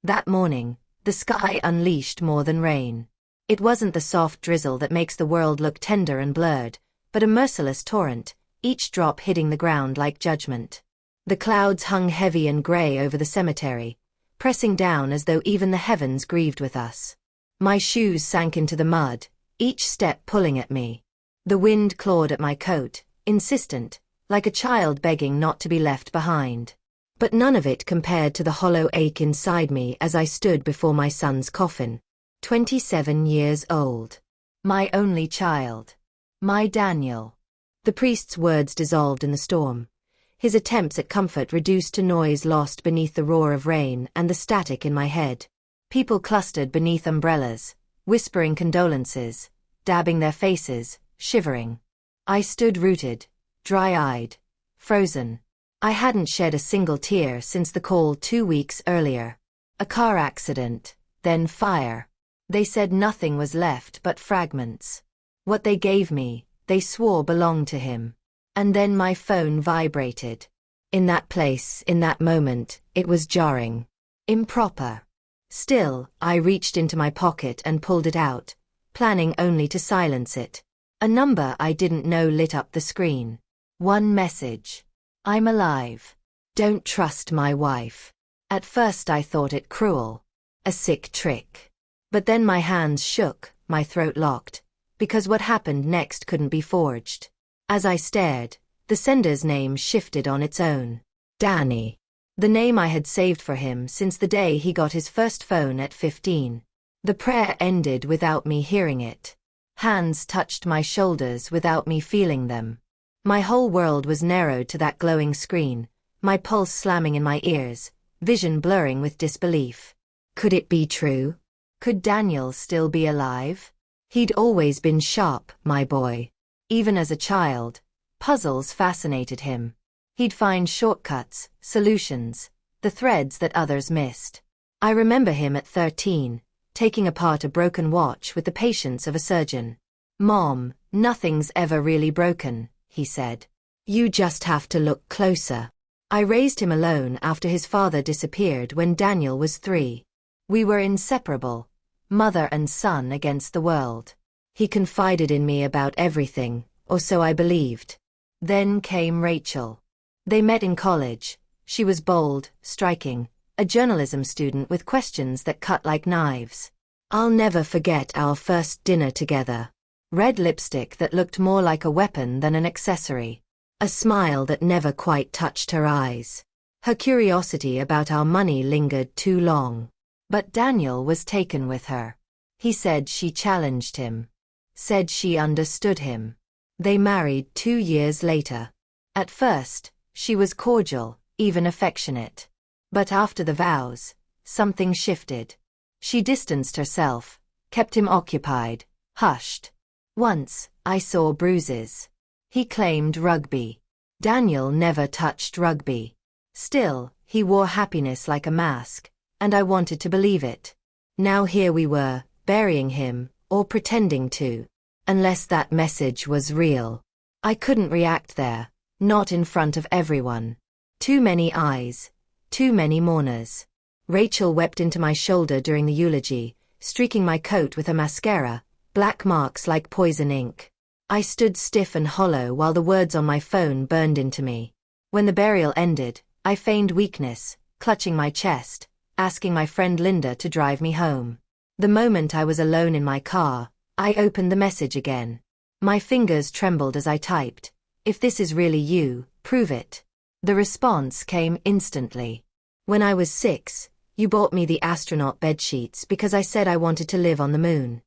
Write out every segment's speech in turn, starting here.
That morning, the sky unleashed more than rain. It wasn't the soft drizzle that makes the world look tender and blurred, but a merciless torrent, each drop hitting the ground like judgment. The clouds hung heavy and gray over the cemetery, pressing down as though even the heavens grieved with us. My shoes sank into the mud, each step pulling at me. The wind clawed at my coat, insistent, like a child begging not to be left behind. But none of it compared to the hollow ache inside me as I stood before my son's coffin. 27 years old. My only child. My Daniel. The priest's words dissolved in the storm. His attempts at comfort reduced to noise lost beneath the roar of rain and the static in my head. People clustered beneath umbrellas, whispering condolences, dabbing their faces, shivering. I stood rooted, dry-eyed, frozen. I hadn't shed a single tear since the call 2 weeks earlier. A car accident, then fire. They said nothing was left but fragments. What they gave me, they swore belonged to him. And then my phone vibrated. In that place, in that moment, it was jarring. Improper. Still, I reached into my pocket and pulled it out, planning only to silence it. A number I didn't know lit up the screen. One message. I'm alive. Don't trust my wife. At first I thought it cruel. A sick trick. But then my hands shook, my throat locked, because what happened next couldn't be forged. As I stared, the sender's name shifted on its own. Danny. The name I had saved for him since the day he got his first phone at 15. The prayer ended without me hearing it. Hands touched my shoulders without me feeling them. My whole world was narrowed to that glowing screen, my pulse slamming in my ears, vision blurring with disbelief. Could it be true? Could Daniel still be alive? He'd always been sharp, my boy. Even as a child, puzzles fascinated him. He'd find shortcuts, solutions, the threads that others missed. I remember him at 13, taking apart a broken watch with the patience of a surgeon. "Mom, nothing's ever really broken," he said. "You just have to look closer." I raised him alone after his father disappeared when Daniel was 3. We were inseparable, mother and son against the world. He confided in me about everything, or so I believed. Then came Rachel. They met in college. She was bold, striking, a journalism student with questions that cut like knives. I'll never forget our first dinner together. Red lipstick that looked more like a weapon than an accessory. A smile that never quite touched her eyes. Her curiosity about our money lingered too long. But Daniel was taken with her. He said she challenged him. Said she understood him. They married 2 years later. At first, she was cordial, even affectionate. But after the vows, something shifted. She distanced herself, kept him occupied, hushed. Once, I saw bruises. He claimed rugby. Daniel never touched rugby. Still, he wore happiness like a mask, and I wanted to believe it. Now here we were, burying him, or pretending to. Unless that message was real. I couldn't react there, not in front of everyone. Too many eyes, too many mourners. Rachel wept into my shoulder during the eulogy, streaking my coat with her mascara, black marks like poison ink. I stood stiff and hollow while the words on my phone burned into me. When the burial ended, I feigned weakness, clutching my chest, asking my friend Linda to drive me home. The moment I was alone in my car, I opened the message again. My fingers trembled as I typed, "If this is really you, prove it." The response came instantly. "When I was 6, you bought me the astronaut bedsheets because I said I wanted to live on the moon."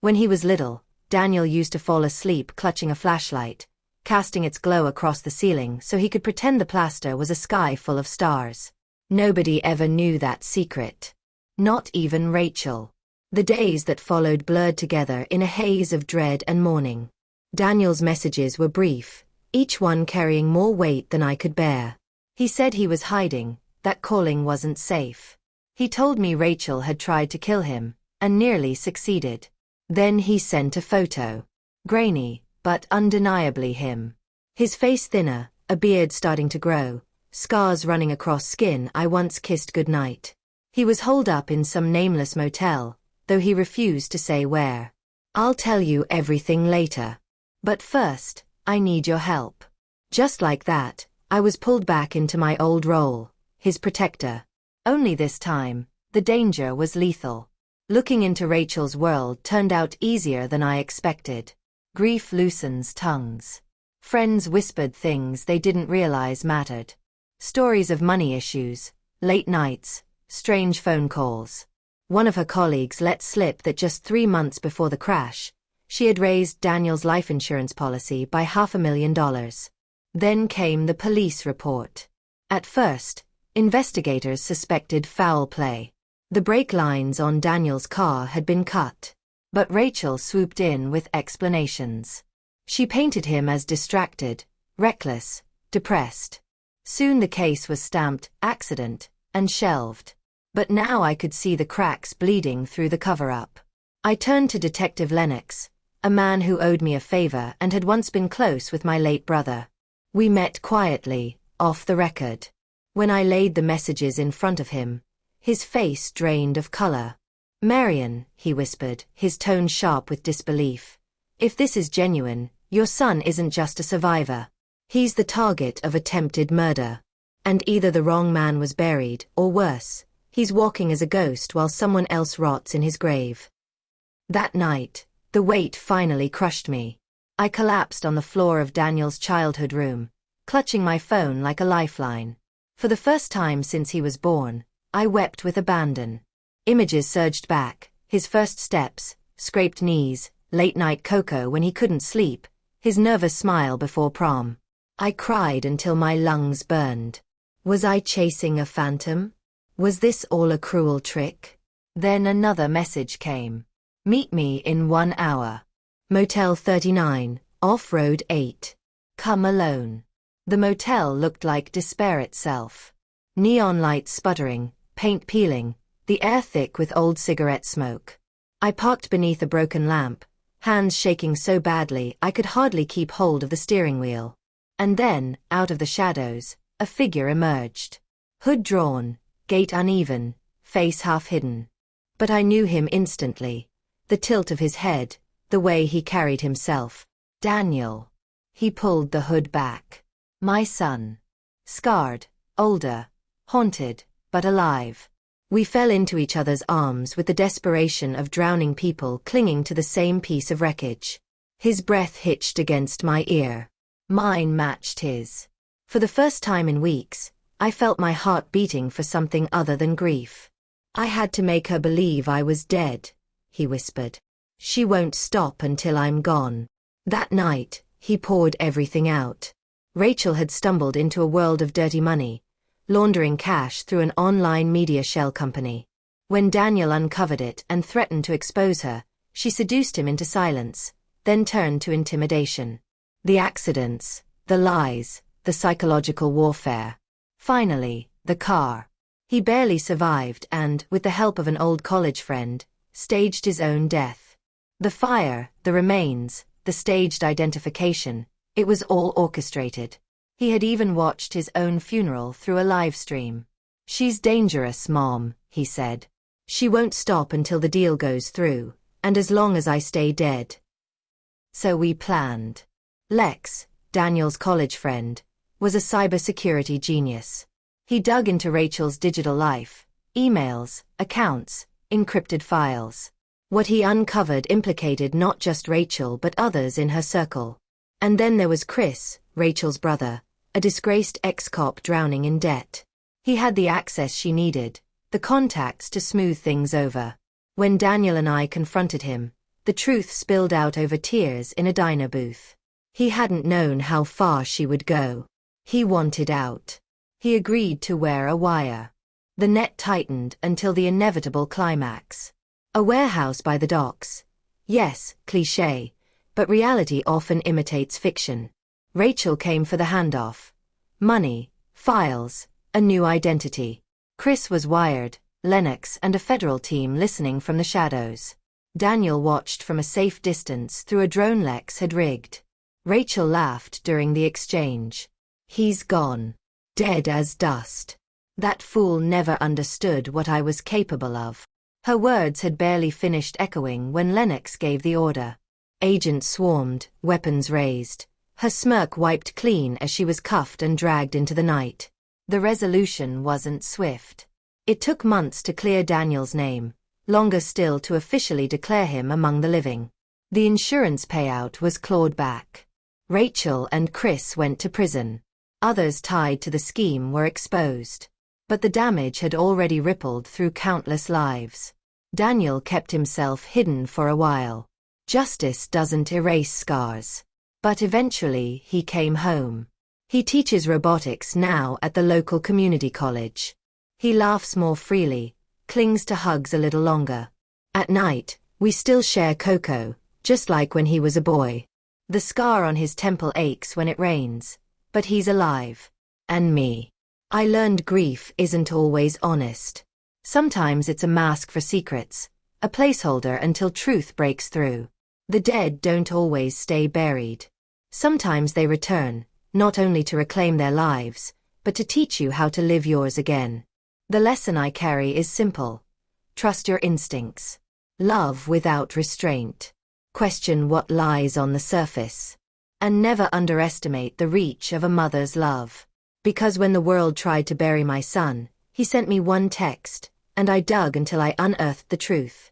When he was little, Daniel used to fall asleep clutching a flashlight, casting its glow across the ceiling so he could pretend the plaster was a sky full of stars. Nobody ever knew that secret. Not even Rachel. The days that followed blurred together in a haze of dread and mourning. Daniel's messages were brief, each one carrying more weight than I could bear. He said he was hiding, that calling wasn't safe. He told me Rachel had tried to kill him, and nearly succeeded. Then he sent a photo. Grainy, but undeniably him. His face thinner, a beard starting to grow, scars running across skin I once kissed goodnight. He was holed up in some nameless motel, though he refused to say where. "I'll tell you everything later. But first, I need your help." Just like that, I was pulled back into my old role, his protector. Only this time, the danger was lethal. Looking into Rachel's world turned out easier than I expected. Grief loosens tongues. Friends whispered things they didn't realize mattered. Stories of money issues, late nights, strange phone calls. One of her colleagues let slip that just 3 months before the crash, she had raised Daniel's life insurance policy by $500,000. Then came the police report. At first, investigators suspected foul play. The brake lines on Daniel's car had been cut. But Rachel swooped in with explanations. She painted him as distracted, reckless, depressed. Soon the case was stamped accident and shelved. But now I could see the cracks bleeding through the cover-up. I turned to Detective Lennox, a man who owed me a favor and had once been close with my late brother. We met quietly, off the record. When I laid the messages in front of him, his face drained of color. "Marion," he whispered, his tone sharp with disbelief. "If this is genuine, your son isn't just a survivor. He's the target of attempted murder. And either the wrong man was buried, or worse, he's walking as a ghost while someone else rots in his grave." That night, the weight finally crushed me. I collapsed on the floor of Daniel's childhood room, clutching my phone like a lifeline. For the first time since he was born, I wept with abandon. Images surged back, his first steps, scraped knees, late-night cocoa when he couldn't sleep, his nervous smile before prom. I cried until my lungs burned. Was I chasing a phantom? Was this all a cruel trick? Then another message came. "Meet me in 1 hour. Motel 39, off-road 8. Come alone." The motel looked like despair itself. Neon lights sputtering, paint peeling, the air thick with old cigarette smoke. I parked beneath a broken lamp, hands shaking so badly I could hardly keep hold of the steering wheel. And then, out of the shadows, a figure emerged. Hood drawn, gait uneven, face half hidden. But I knew him instantly. The tilt of his head, the way he carried himself. Daniel. He pulled the hood back. My son. Scarred, older, haunted, but alive. We fell into each other's arms with the desperation of drowning people clinging to the same piece of wreckage. His breath hitched against my ear. Mine matched his. For the first time in weeks, I felt my heart beating for something other than grief. "I had to make her believe I was dead," he whispered. "She won't stop until I'm gone." That night, he poured everything out. Rachel had stumbled into a world of dirty money, laundering cash through an online media shell company. When Daniel uncovered it and threatened to expose her, she seduced him into silence, then turned to intimidation. The accidents, the lies, the psychological warfare. Finally, the car. He barely survived and, with the help of an old college friend, staged his own death. The fire, the remains, the staged identification, it was all orchestrated. He had even watched his own funeral through a live stream. "She's dangerous, Mom," he said. "She won't stop until the deal goes through, and as long as I stay dead." So we planned. Lex, Daniel's college friend, was a cybersecurity genius. He dug into Rachel's digital life, emails, accounts, encrypted files. What he uncovered implicated not just Rachel but others in her circle. And then there was Chris, Rachel's brother, a disgraced ex-cop drowning in debt. He had the access she needed, the contacts to smooth things over. When Daniel and I confronted him, the truth spilled out over tears in a diner booth. He hadn't known how far she would go. He wanted out. He agreed to wear a wire. The net tightened until the inevitable climax. A warehouse by the docks. Yes, cliché, but reality often imitates fiction. Rachel came for the handoff. Money, files, a new identity. Chris was wired, Lennox and a federal team listening from the shadows. Daniel watched from a safe distance through a drone Lex had rigged. Rachel laughed during the exchange. "He's gone. Dead as dust." That fool never understood what I was capable of. Her words had barely finished echoing when Lennox gave the order. Agents swarmed, weapons raised. Her smirk wiped clean as she was cuffed and dragged into the night. The resolution wasn't swift. It took months to clear Daniel's name, longer still to officially declare him among the living. The insurance payout was clawed back. Rachel and Chris went to prison. Others tied to the scheme were exposed. But the damage had already rippled through countless lives. Daniel kept himself hidden for a while. Justice doesn't erase scars. But eventually he came home. He teaches robotics now at the local community college. He laughs more freely, clings to hugs a little longer. At night, we still share Coco, just like when he was a boy. The scar on his temple aches when it rains, but he's alive. And me. I learned grief isn't always honest. Sometimes it's a mask for secrets, a placeholder until truth breaks through. The dead don't always stay buried. Sometimes they return, not only to reclaim their lives, but to teach you how to live yours again. The lesson I carry is simple. Trust your instincts. Love without restraint. Question what lies on the surface. And never underestimate the reach of a mother's love. Because when the world tried to bury my son, he sent me one text, and I dug until I unearthed the truth.